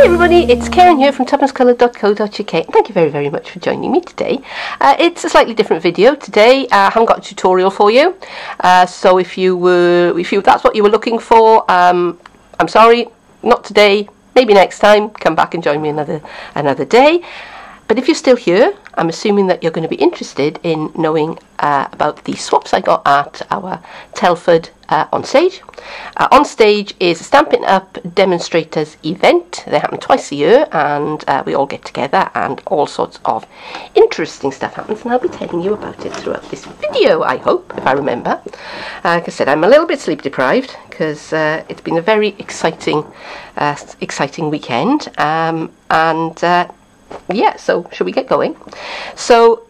everybody, it's Keren here from tuppencecoloured.co.uk. Thank you very much for joining me today. It's a slightly different video today. I haven't got a tutorial for you, so if that's what you were looking for, I'm sorry, not today. Maybe next time. Come back and join me another day. But if you're still here, I'm assuming that you're going to be interested in knowing about the swaps I got at our Telford Onstage. Onstage is a Stampin Up demonstrators event. They happen twice a year, and we all get together and all sorts of interesting stuff happens, and I'll be telling you about it throughout this video, I hope, if I remember. Like I said, I'm a little bit sleep deprived because it's been a very exciting weekend, yeah, so shall we get going? So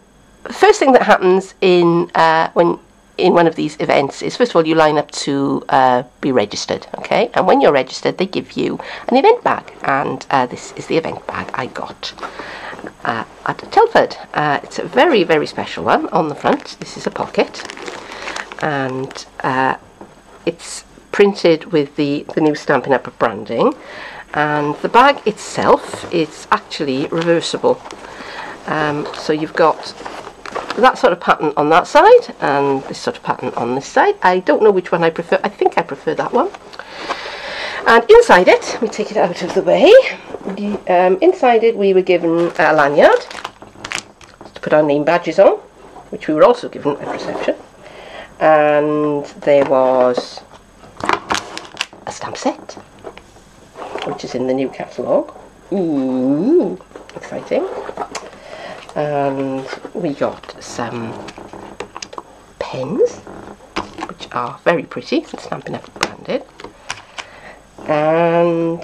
first thing that happens in one of these events is, first of all, you line up to be registered, okay? And when you're registered, they give you an event bag, and this is the event bag I got at Telford. It's a very special one. On the front, this is a pocket, and it's printed with the new Stampin' Up branding. And the bag itself is actually reversible, so you've got that sort of pattern on that side and this sort of pattern on this side. I don't know which one I prefer. I think I prefer that one. And inside it, we take it out of the way. Inside it, we were given a lanyard to put our name badges on, which we were also given at reception. And there was a stamp set, which is in the new catalogue. Ooh, exciting. And we got some pens, which are very pretty, and Stampin' Up branded. And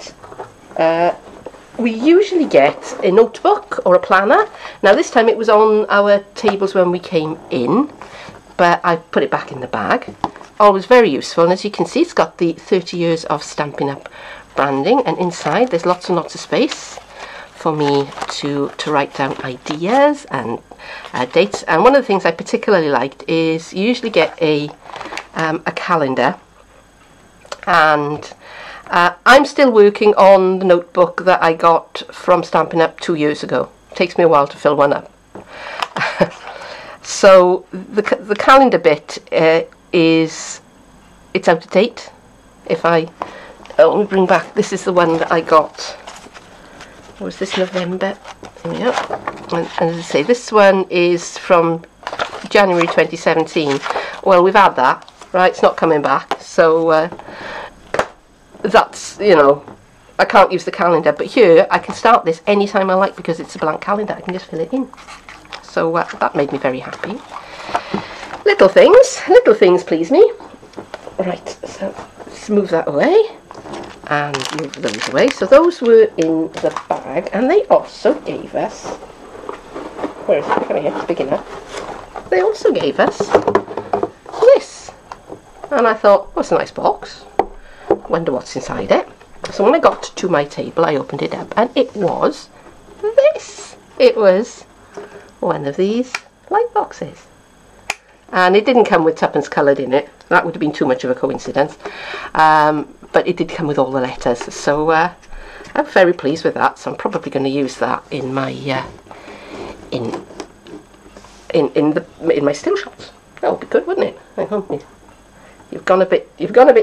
we usually get a notebook or a planner. Now this time it was on our tables when we came in, but I put it back in the bag. Always very useful, and as you can see, it's got the 30 years of Stampin' Up branding, and inside there's lots and lots of space for me to write down ideas and dates. And one of the things I particularly liked is you usually get a calendar, and I'm still working on the notebook that I got from Stampin' Up 2 years ago. It takes me a while to fill one up. So the calendar bit it's out of date. Let me bring back, this is the one that I got, was this November? There we go. And as I say, this one is from January 2017. Well, we've had that, right? It's not coming back, so that's, you know, I can't use the calendar, but here I can start this anytime I like because it's a blank calendar. I can just fill it in. So that made me very happy. Little things please me. Right, so let's move that away and move those away. So those were in the bag, and they also gave us, where is it? Come here, it's big enough. They also gave us this, and I thought, what's a nice box, wonder what's inside it. So when I got to my table, I opened it up, and it was this. It was one of these light boxes, and it didn't come with Tuppence Coloured in it. That would have been too much of a coincidence, but it did come with all the letters, so I'm very pleased with that. So I'm probably going to use that in my in my still shots. That would be good, wouldn't it? Hang on, you've gone a bit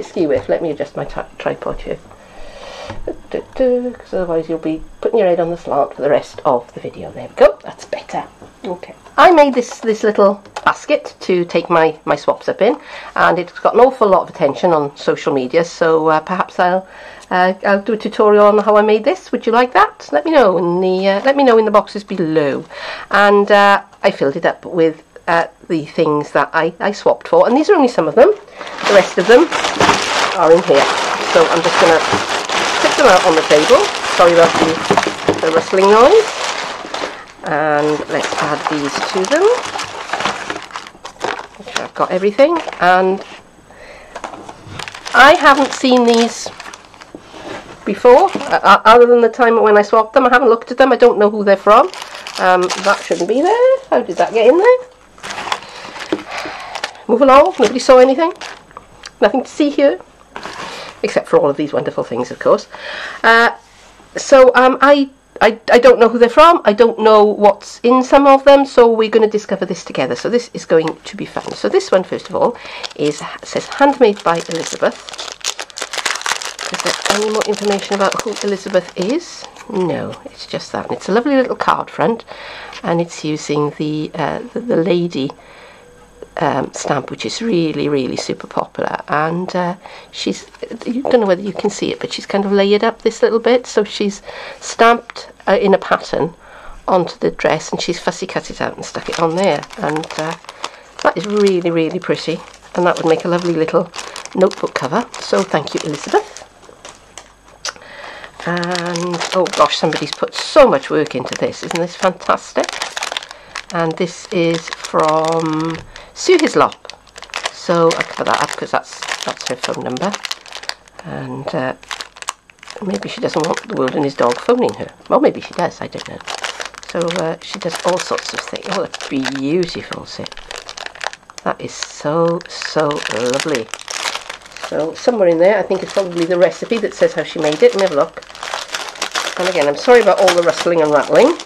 skew-iff. Let me adjust my tripod here, because otherwise you'll be putting your head on the slant for the rest of the video. There we go. That's better. Okay. I made this little basket to take my swaps up in, and it's got an awful lot of attention on social media, so perhaps I'll do a tutorial on how I made this. Would you like that? Let me know in the boxes below. And I filled it up with the things that I swapped for, and these are only some of them. The rest of them are in here, so I'm just going to put them out on the table. Sorry about the rustling noise. And let's add these to them. Make sure I've got everything. And I haven't seen these before, other than the time when I swapped them. I haven't looked at them. I don't know who they're from. That shouldn't be there. How did that get in there? Move along. Nobody saw anything. Nothing to see here, except for all of these wonderful things, of course. So I don't know who they're from. I don't know what's in some of them, so we're going to discover this together. So this is going to be fun. So this one, first of all, says handmade by Elizabeth. Is there any more information about who Elizabeth is? No, it's just that. And it's a lovely little card front, and it's using the lady stamp, which is really super popular. And she's, you don't know whether you can see it, but she's kind of layered up this little bit. So she's stamped in a pattern onto the dress, and she's fussy cut it out and stuck it on there. And that is really pretty, and that would make a lovely little notebook cover. So thank you, Elizabeth. And oh gosh, somebody's put so much work into this. Isn't this fantastic? And this is from Sue Hislop. So I'll cover that up because that's her phone number. And maybe she doesn't want the world and his dog phoning her. Well, maybe she does, I don't know. So she does all sorts of things. Oh, that's beautiful, see. That is so lovely. So somewhere in there, I think it's probably the recipe that says how she made it. Let me have a look. And again, I'm sorry about all the rustling and rattling.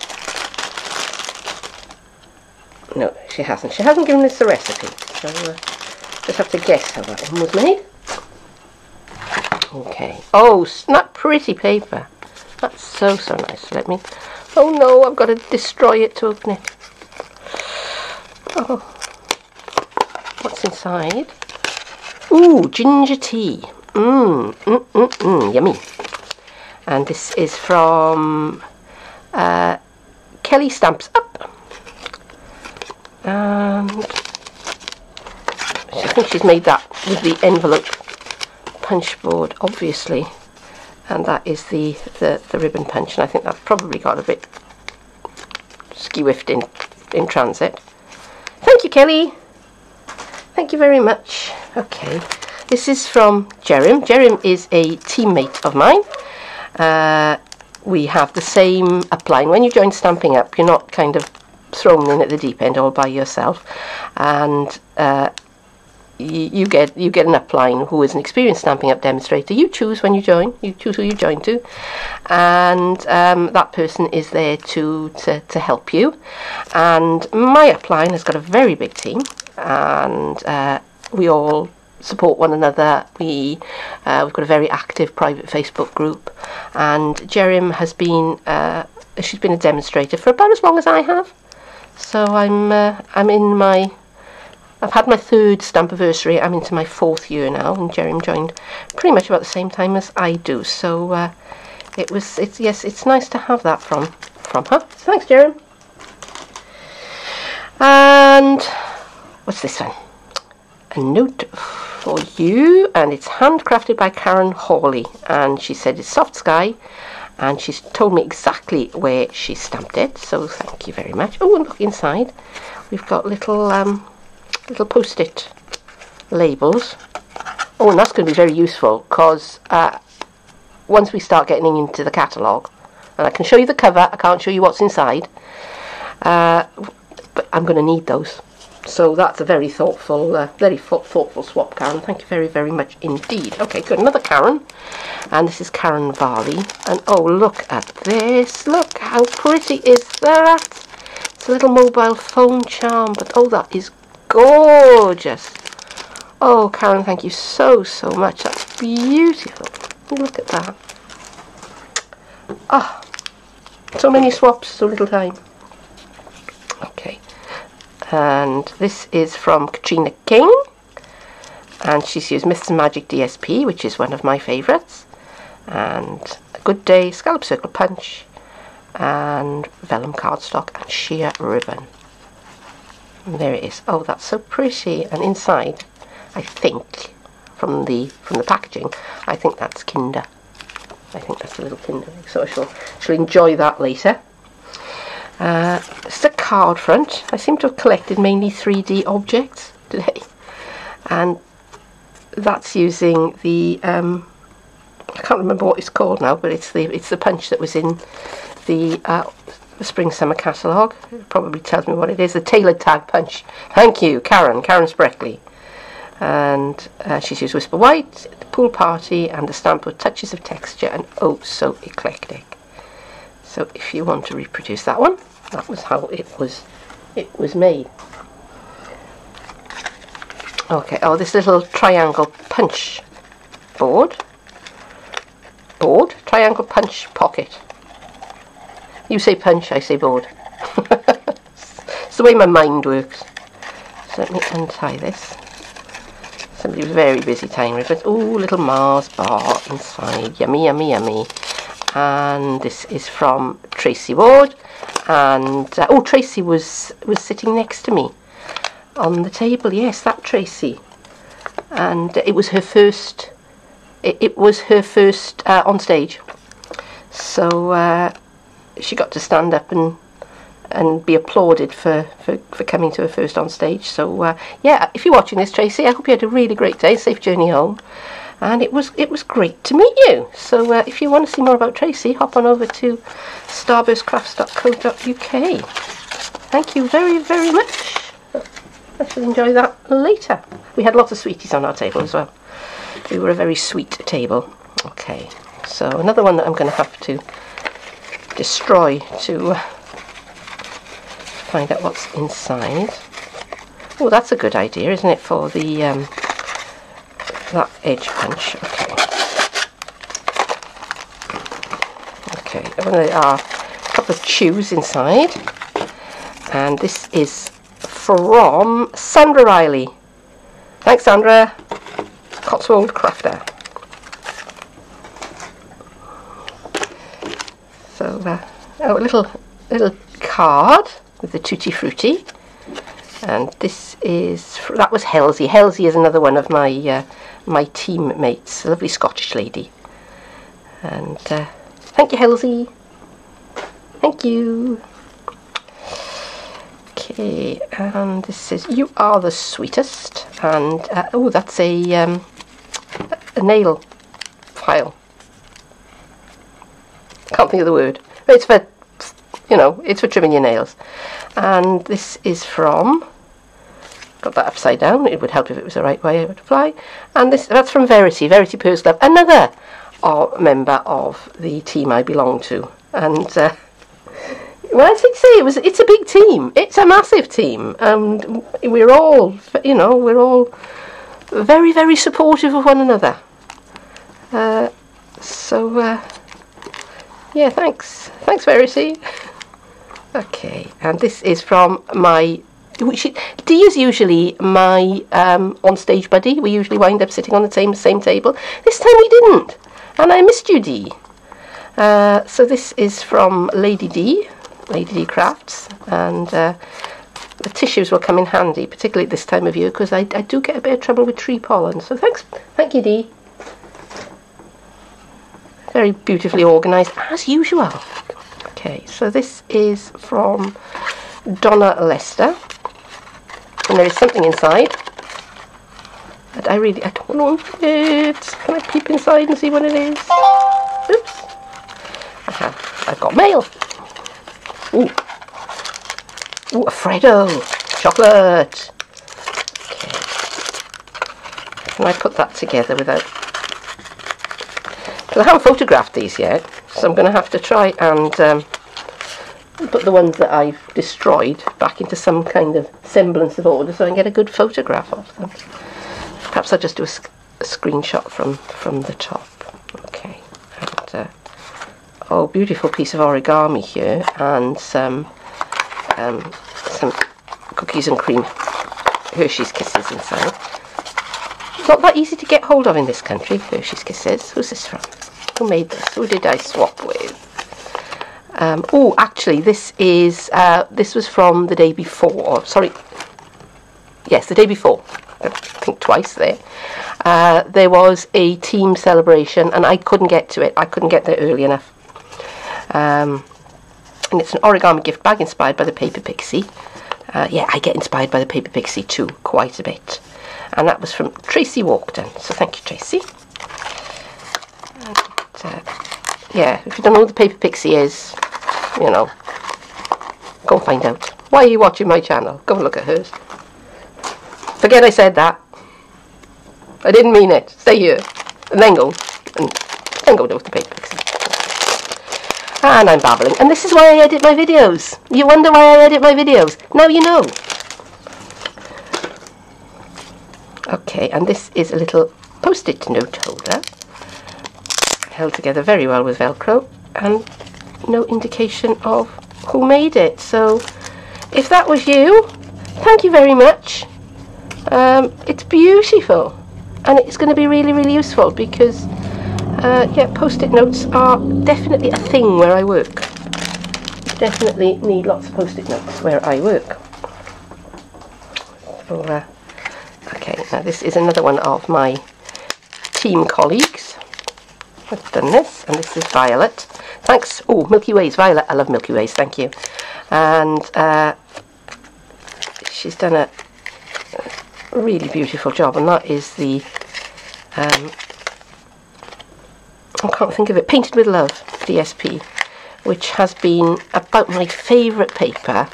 No, she hasn't. She hasn't given us the recipe. So just have to guess how that one was made. Okay. Oh, that pretty paper. That's so nice. Let me... Oh no, I've got to destroy it to open it. Oh. What's inside? Ooh, ginger tea. Yummy. And this is from Kelly Stamps Up. And I think she's made that with the envelope punch board, obviously. And that is the ribbon punch. And I think that's probably got a bit skew-whiffed in transit. Thank you, Kelly. Thank you very much. Okay, this is from Jerem. Jerem is a teammate of mine. We have the same upline. When you join Stampin' Up, you're not kind of thrown in at the deep end all by yourself, and you get an upline who is an experienced Stampin' Up demonstrator. You choose when you join. You choose who you join to, and that person is there to help you. And my upline has got a very big team, and we all support one another. We've got a very active private Facebook group, and Jerem has been she's been a demonstrator for about as long as I have. So I'm in my, I've had my 3rd Stampiversary. I'm into my 4th year now, and Jerem joined pretty much about the same time as I do. So it's nice to have that from her. So thanks, Jerem. And what's this one? A note for you, and it's handcrafted by Keren Hawley, and she said it's soft sky, and she's told me exactly where she stamped it, so thank you very much. Oh, and look inside, we've got little post-it labels. Oh, and that's going to be very useful, because once we start getting into the catalogue, and I can show you the cover, I can't show you what's inside, but I'm going to need those. So that's a very thoughtful swap, Karen. Thank you very much indeed. Okay, good. Another Karen, and this is Karen Varley. And oh, look at this! Look how pretty is that? It's a little mobile phone charm, but oh, that is gorgeous. Oh, Karen, thank you so much. That's beautiful. Look at that. Ah, oh, so many swaps, so little time. Okay. And this is from Katrina King, and she's used Myths and Magic DSP, which is one of my favourites, and A Good Day, Scallop Circle Punch, and vellum cardstock and sheer ribbon. And there it is. Oh, that's so pretty. And inside, I think, from the packaging, I think that's Kinder. I think that's a little Kinder. So she'll enjoy that later. It's a card front. I seem to have collected mainly 3D objects today, and that's using the I can't remember what it's called now, but it's the punch that was in the spring summer catalogue. It probably tells me what it is. The tailored tag punch. Thank you, Karen Spreckley. And she's used Whisper White, the Pool Party, and the stamp with touches of texture, and oh, so eclectic. So if you want to reproduce that one, that was how it was made. Okay, oh, this little triangle punch triangle punch pocket. You say punch, I say board. It's the way my mind works. So let me untie this. Somebody was very busy tying ribbons. Oh, little Mars bar inside. Yummy, yummy, yummy. And this is from Tracy Ward. And oh, Tracy was sitting next to me on the table. Yes, that Tracy. And it was her first. It was her first on stage. So she got to stand up and be applauded for coming to her first on stage. So yeah, if you're watching this, Tracy, I hope you had a really great day, safe journey home, and it was great to meet you. So if you want to see more about Tracy, hop on over to starburstcrafts.co.uk. Thank you very, very much. I shall enjoy that later. We had lots of sweeties on our table as well. We were a very sweet table. Okay, so another one that I'm going to have to destroy to find out what's inside. Oh, that's a good idea, isn't it, for the that edge punch. Okay, there are a couple of chews inside, and this is from Sandra Riley. Thanks, Sandra. Cotswold Crafter. So oh, a little card with the Tutti Frutti, and this is that was Halsey. Halsey is another one of my my teammates, a lovely Scottish lady. And thank you, Halsey. Thank you. Okay, and this is "You Are the Sweetest," and oh, that's a nail file. Can't think of the word. It's for, you know, it's for trimming your nails. And this is from, got that upside down, it would help if it was the right way to fly. And that's from Verity Purse Glove, another member of the team I belong to. And well, I should say it's a big team. It's a massive team, and we're all, you know, we're all very, very supportive of one another. Yeah, thanks, Verity. Okay, and this is from my. Dee is usually my on-stage buddy. We usually wind up sitting on the same table. This time we didn't, and I missed you, Dee. So this is from Lady D Crafts, and the tissues will come in handy, particularly at this time of year, because I do get a bit of trouble with tree pollen. So thank you, Dee. Very beautifully organised, as usual. Okay, so this is from Donna Lester, and there is something inside. But I don't know it. Can I peep inside and see what it is? Oops. I've got mail. Ooh, a Freddo chocolate. Okay. Can I put that together without? Because I haven't photographed these yet, so I'm going to have to try and put the ones that I've destroyed back into some kind of semblance of order so I can get a good photograph of them. Perhaps I'll just do a screenshot from the top. Okay, and oh, beautiful piece of origami here, and some cookies and cream Hershey's Kisses inside. Not that easy to get hold of in this country, Hershey's Kisses. Who's this from? Who made this? Who did I swap with? Oh, actually, this was from the day before. Sorry. Yes, the day before. I think twice there. There was a team celebration, and I couldn't get to it. I couldn't get there early enough. And it's an origami gift bag inspired by the Paper Pixie. Yeah, I get inspired by the Paper Pixie too, quite a bit. And that was from Tracy Walkden. So thank you, Tracy. And, yeah, if you don't know who the Paper Pixie is, you know, go and find out. Why are you watching my channel? Go and look at hers. Forget I said that. I didn't mean it. Stay here. And then go. And then go with the Paper Pixie. And I'm babbling. And this is why I edit my videos. You wonder why I edit my videos? Now you know. Okay, and this is a little post-it note holder. Held together very well with Velcro. And no indication of who made it. So, if that was you, thank you very much. It's beautiful. And it's going to be really, really useful because yeah, post-it notes are definitely a thing where I work. Definitely need lots of post-it notes where I work. So, okay, now this is another one of my team colleagues. I've done this, and this is Violet. Thanks. Oh, Milky Ways, Violet. I love Milky Ways, thank you. And she's done a really beautiful job, and that is the I can't think of it, Painted with Love DSP, which has been about my favourite paper.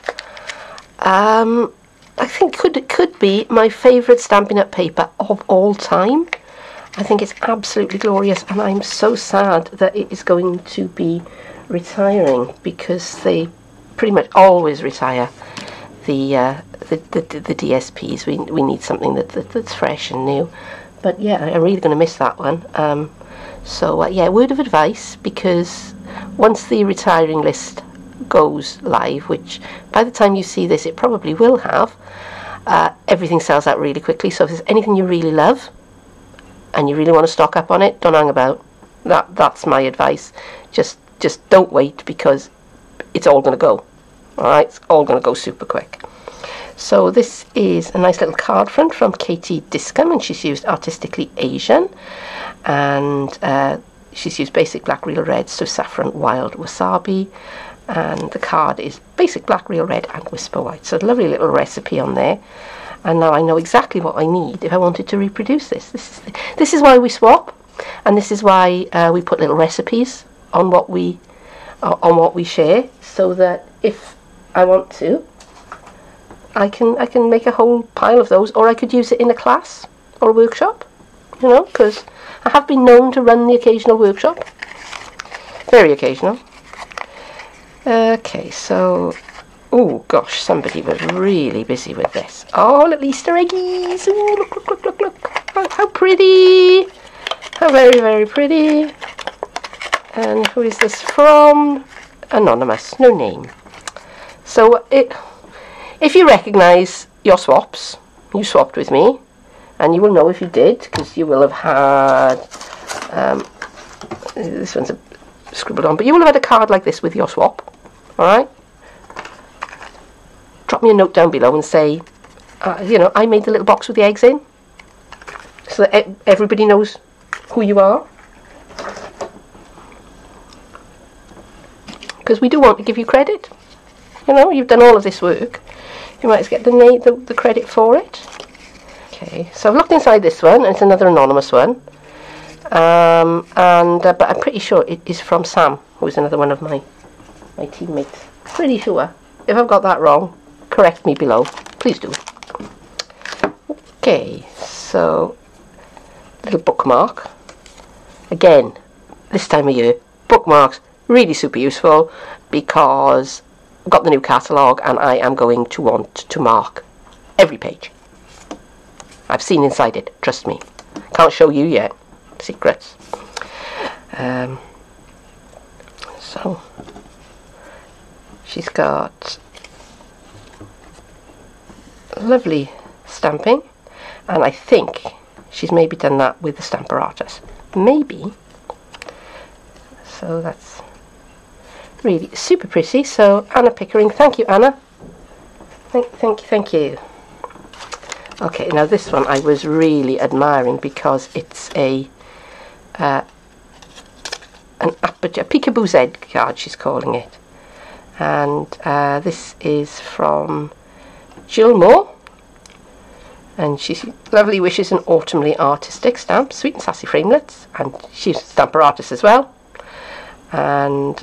I think could be my favourite Stampin' Up paper of all time. I think it's absolutely glorious, and I'm so sad that it is going to be retiring, because they pretty much always retire the DSPs. We need something that's fresh and new. But yeah, I'm really going to miss that one. So yeah, word of advice, because once the retiring list goes live, which by the time you see this it probably will have, everything sells out really quickly. So if there's anything you really love and you really want to stock up on it, don't hang about. That's my advice. Just don't wait, because it's all going to go. Alright, it's all going to go super quick. So this is a nice little card front from Katie Discom, and she's used Artistically Asian, and she's used basic black real red, so saffron, wild, wasabi, and the card is basic black real red and whisper white. So a lovely little recipe on there, and now I know exactly what I need if I wanted to reproduce this. This is why we swap, and this is why we put little recipes on what we share, so that if I want to, I can make a whole pile of those, or I could use it in a class or a workshop, you know, because I have been known to run the occasional workshop. Very occasional. Okay, so, oh gosh, somebody was really busy with this. Oh, little Easter eggies. Ooh, look. Oh, how pretty. How very, very pretty. And who is this from? Anonymous, no name. So, if you recognise your swaps, you swapped with me, and you will know if you did, because you will have had, this one's scribbled on, but you will have had a card like this with your swap, alright? Drop me a note down below and say, you know, I made the little box with the eggs in, so that everybody knows who you are. Because we do want to give you credit. You know, you've done all of this work. You might as well get the credit for it. Okay, so I've looked inside this one, and it's another anonymous one. But I'm pretty sure it is from Sam, who is another one of my teammates. Pretty sure. If I've got that wrong, correct me below. Please do. Okay, so little bookmark. Again, this time of year, bookmarks really super useful, because I've got the new catalogue and I am going to want to mark every page. I've seen inside it, trust me. Can't show you yet. Secrets. So she's got lovely stamping, and I think she's maybe done that with the stamper artist. Maybe. So that's really super pretty. So Anna Pickering, thank you, Anna. Thank you. Okay, now this one I was really admiring, because it's an aperture Peekaboo Z card, she's calling it, and this is from Jill Moore, and she's lovely wishes and autumnly artistic stamp, sweet and sassy framelets, and she's a stamper artist as well, and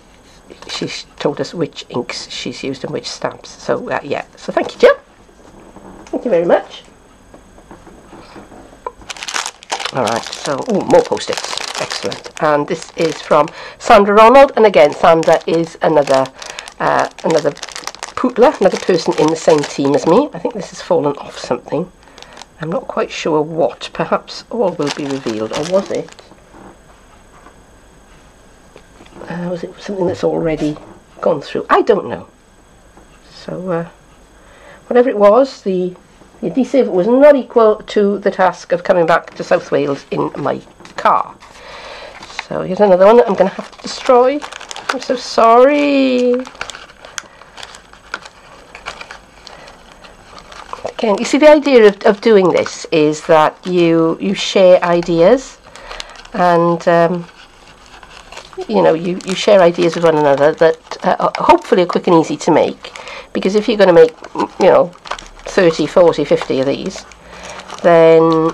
she's told us which inks she's used and which stamps. So yeah, so thank you, Jill. Thank you very much. Alright, so more post-its. Excellent. And this is from Sandra Ronald, and again, Sandra is another poodler, another person in the same team as me. I think this has fallen off something. I'm not quite sure what. Perhaps all will be revealed, or was it? Was it something that's already gone through? I don't know. So, whatever it was, the adhesive was not equal to the task of coming back to South Wales in my car. So here's another one that I'm going to have to destroy. I'm so sorry. Again, you see, the idea of doing this is that you share ideas, and you know, you share ideas with one another that hopefully are quick and easy to make. Because if you're going to make, you know, 30, 40, 50 of these, then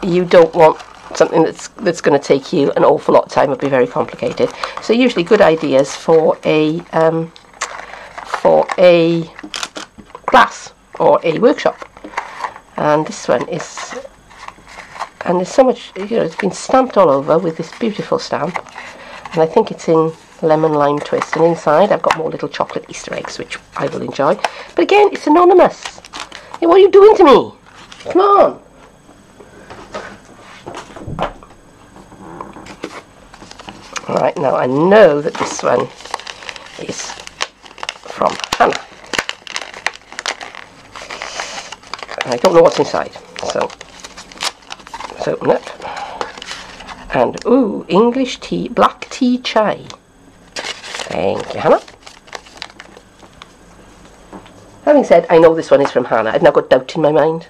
you don't want something that's going to take you an awful lot of time. It'll be very complicated. So usually good ideas for a class or a workshop. And this one is, and there's so much, you know, it's been stamped all over with this beautiful stamp, and I think it's in lemon lime twist, and inside I've got more little chocolate Easter eggs, which I will enjoy. But again, it's anonymous. Hey, what are you doing to me? Come on. Alright, now I know that this one is from Hannah. I don't know what's inside, so let's open it. And ooh, English tea, black tea chai. Thank you, Hannah. Having said, I know this one is from Hannah. I've now got doubt in my mind.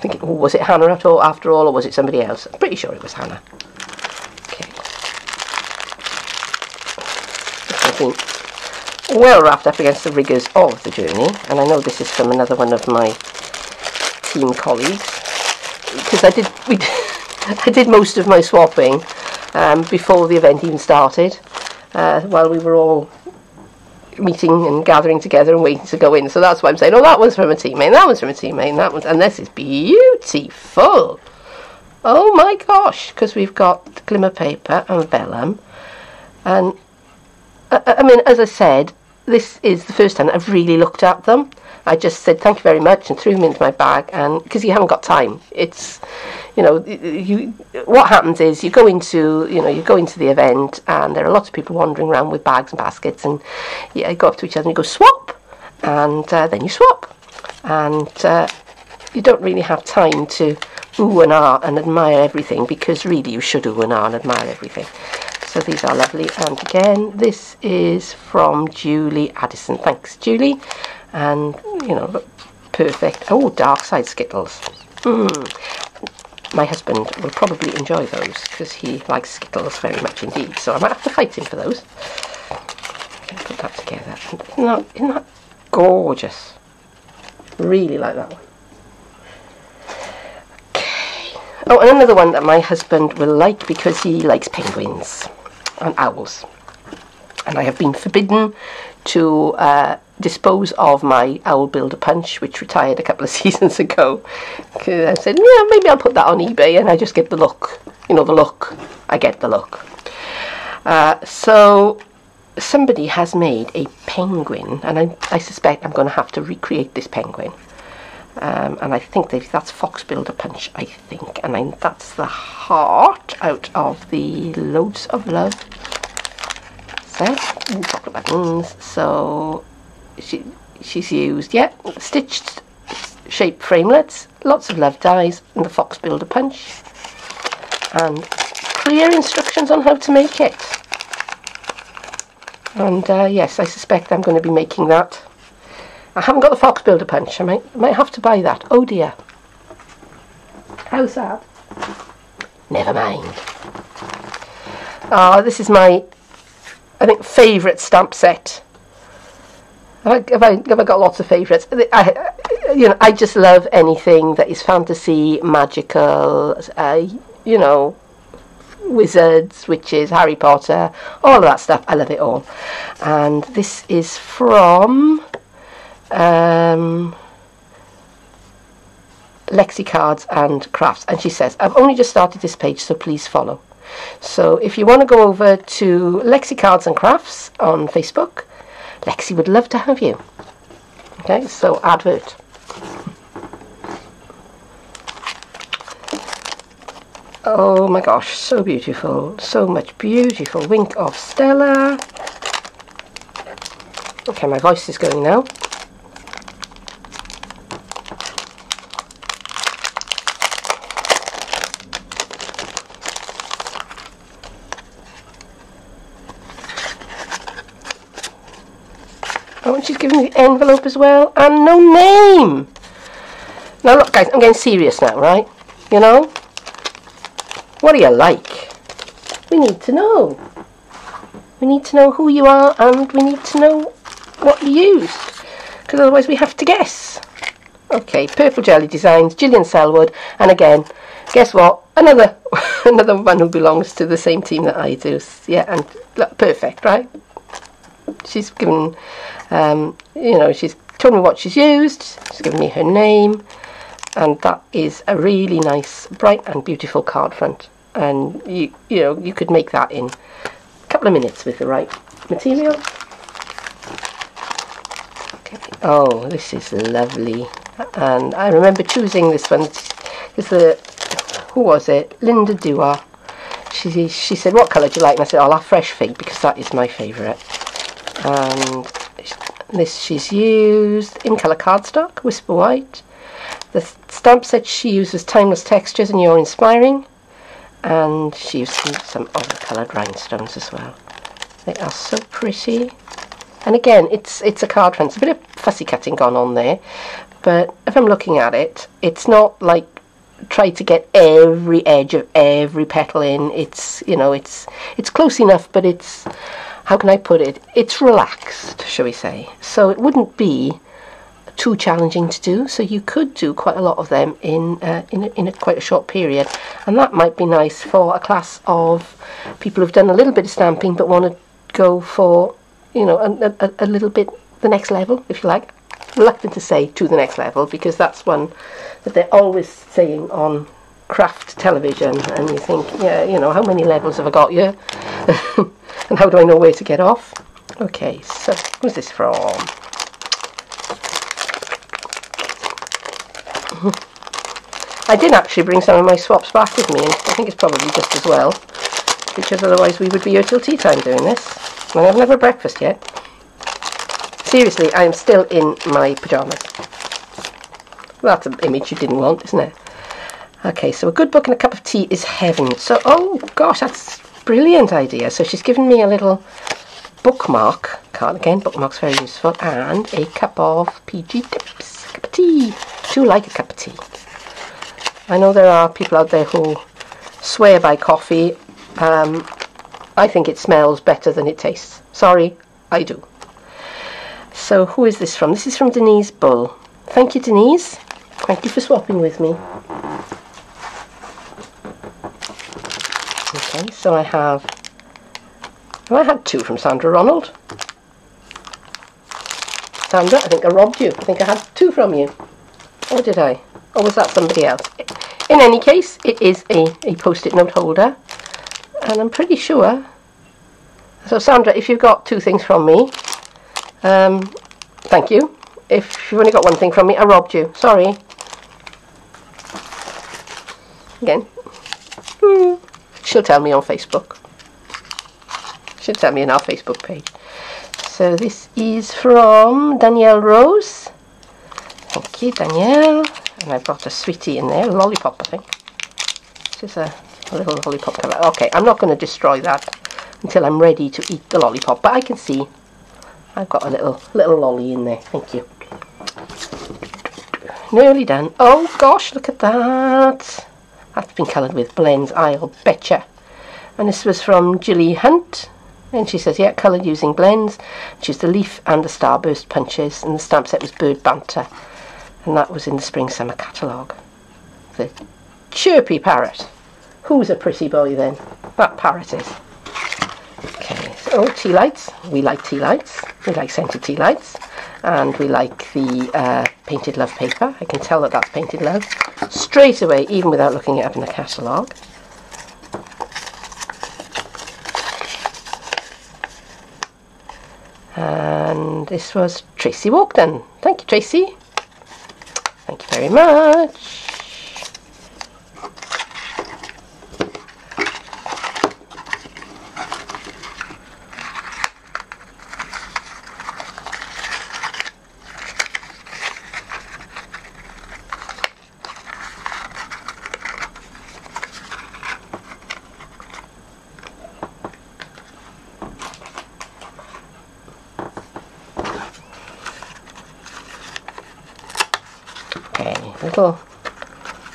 Thinking, oh, was it Hannah at all, after all, or was it somebody else? I'm pretty sure it was Hannah. Okay. This one's been well wrapped up against the rigours of the journey, and I know this is from another one of my team colleagues, because I did most of my swapping before the event even started, while we were all meeting and gathering together and waiting to go in. So that's why I'm saying, oh, that one's from a teammate, that one's from a teammate, and that one's, and this is beautiful. Oh my gosh, because we've got glimmer paper and vellum, and I mean, as I said, this is the first time that I've really looked at them. I just said thank you very much and threw them into my bag, and because you haven't got time, it's, you know, what happens is you go into the event, and there are lots of people wandering around with bags and baskets, and you go up to each other and you go swap, and then you swap, and you don't really have time to ooh and ah and admire everything, because really you should ooh and ah and admire everything. So these are lovely, and again, this is from Julie Addison. Thanks, Julie. And, you know, perfect. Oh, dark side Skittles. My husband will probably enjoy those, because he likes Skittles very much indeed. So I might have to fight him for those. Okay, put that together. Isn't that gorgeous? Really like that one. Okay. Oh, and another one that my husband will like, because he likes penguins and owls. And I have been forbidden to dispose of my Owl Builder Punch, which retired a couple of seasons ago. I said, yeah, maybe I'll put that on eBay, and I just get the look. You know, the look. I get the look. So somebody has made a penguin, and I suspect I'm going to have to recreate this penguin. And I think that's Fox Builder Punch, I think. And that's the heart out of the Loads of Love set. Chocolate buttons. So she's used, yeah, stitched shape framelets, lots of love dies, and the Fox Builder Punch, and clear instructions on how to make it. And yes, I suspect I'm going to be making that. I haven't got the Fox Builder Punch. I might have to buy that. Oh dear. How sad. Never mind. This is my, I think, favourite stamp set. Have I got lots of favourites? I just love anything that is fantasy, magical, you know, wizards, witches, Harry Potter, all of that stuff. I love it all. And this is from Lexi Cards and Crafts, and she says, I've only just started this page, so please follow. So if you want to go over to Lexi Cards and Crafts on Facebook, Lexi would love to have you. Okay, so advert. Oh my gosh, so beautiful, so much beautiful Wink of Stella. Okay, my voice is going now. Oh, and she's giving me the envelope as well, and no name. Now look guys, I'm getting serious now, right? You know? What do you like? We need to know. We need to know who you are, and we need to know what you used, because otherwise we have to guess. Okay, Purple Jelly Designs, Gillian Selwood, and again, guess what? Another another one who belongs to the same team that I do. Yeah, and look, perfect, right? She's given, you know, she's told me what she's used. She's given me her name, and that is a really nice, bright and beautiful card front. And you know, you could make that in a couple of minutes with the right material. Okay. Oh, this is lovely, and I remember choosing this one because who was it? Linda Dewar. She said, "What colour do you like?" And I said, "I'll have fresh fig because that is my favourite." And this she's used in colour cardstock, Whisper White. The stamp set she uses Timeless Textures and You're Inspiring, and she used some other coloured rhinestones as well. They are so pretty, and again it's a card front. It's a bit of fussy cutting gone on there, but if I'm looking at it, it's not like try to get every edge of every petal in. It's, you know, it's close enough, but it's, how can I put it, it's relaxed, shall we say, so it wouldn't be too challenging to do, so you could do quite a lot of them in quite a short period, and that might be nice for a class of people who've done a little bit of stamping but want to go for, you know, a little bit the next level, if you like. Reluctant to say to the next level, because that's one that they're always saying on craft television, and you think, yeah, you know, how many levels have I got here? And how do I know where to get off? Okay, so who's this from? I did actually bring some of my swaps back with me, and I think it's probably just as well, because otherwise we would be here till tea time doing this, and I haven't had breakfast yet. Seriously, I am still in my pyjamas. That's an image you didn't want, isn't it? Okay, so a good book and a cup of tea is heaven. So, oh gosh, that's a brilliant idea. So she's given me a little bookmark card. Again, bookmark's very useful. And a cup of PG Tips. Cup of tea. Do you like a cup of tea? I know there are people out there who swear by coffee. I think it smells better than it tastes. Sorry, I do. So who is this from? This is from Denise Bull. Thank you, Denise. Thank you for swapping with me. Okay, so I had two from Sandra Ronald. Sandra, I think I robbed you. I think I had two from you. Or did I? Or was that somebody else? In any case, it is a post-it note holder. And I'm pretty sure. So Sandra, if you've got two things from me, thank you. If you've only got one thing from me, I robbed you. Sorry. Again. She'll tell me on Facebook. She'll tell me in our Facebook page. So this is from Danielle Rose. Thank you, Danielle. And I've got a sweetie in there, a lollipop, I think. This is a little lollipop colour. Okay, I'm not going to destroy that until I'm ready to eat the lollipop, but I can see I've got a little lolly in there. Thank you. Nearly done. Oh gosh, look at that. That's been coloured with blends, I'll betcha. And this was from Gilly Hunt. And she says, yeah, coloured using blends. She used the leaf and the starburst punches. And the stamp set was Bird Banter. And that was in the Spring Summer catalogue. The chirpy parrot. Who's a pretty boy then? That parrot is. Okay, so tea lights. We like tea lights. We like scented tea lights. And we like the Painted Love paper. I can tell that that's Painted Love. straight away, even without looking it up in the catalogue. And this was Tracy Walkden. Thank you, Tracy. Thank you very much. Little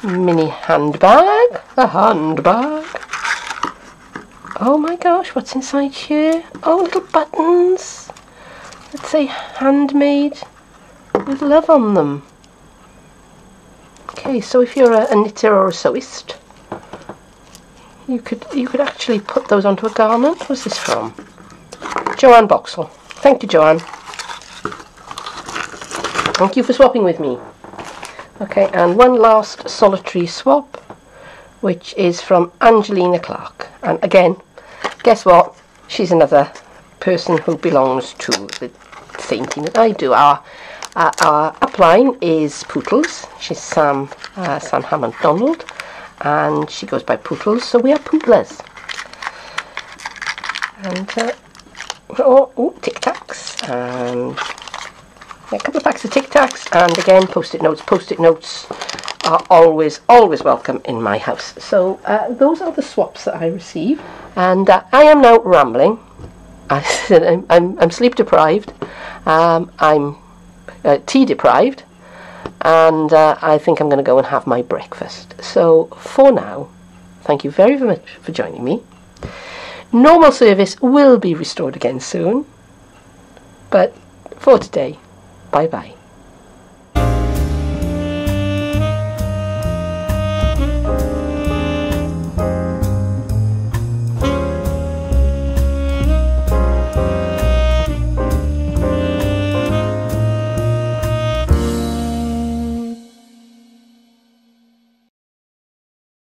mini handbag. A handbag. Oh my gosh, what's inside here? Oh, little buttons. Let's say handmade with love on them. Okay, so if you're a knitter or a sewist, you could actually put those onto a garment. What's this from? Joanne Boxall. Thank you, Joanne. Thank you for swapping with me. Okay, and one last solitary swap, which is from Angelina Clark. And again, guess what? She's another person who belongs to the same team that I do. Our upline is Pootles. She's Sam Hammond Donald, and she goes by Pootles, so we are Pootlers. And Tic Tacs, and a couple of packs of Tic Tacs, and again Post-it notes. Post-it notes are always welcome in my house. So those are the swaps that I receive, and I am now rambling. I'm sleep deprived, I'm tea deprived, and I think I'm going to go and have my breakfast. So for now, thank you very much for joining me. Normal service will be restored again soon, but for today, bye bye.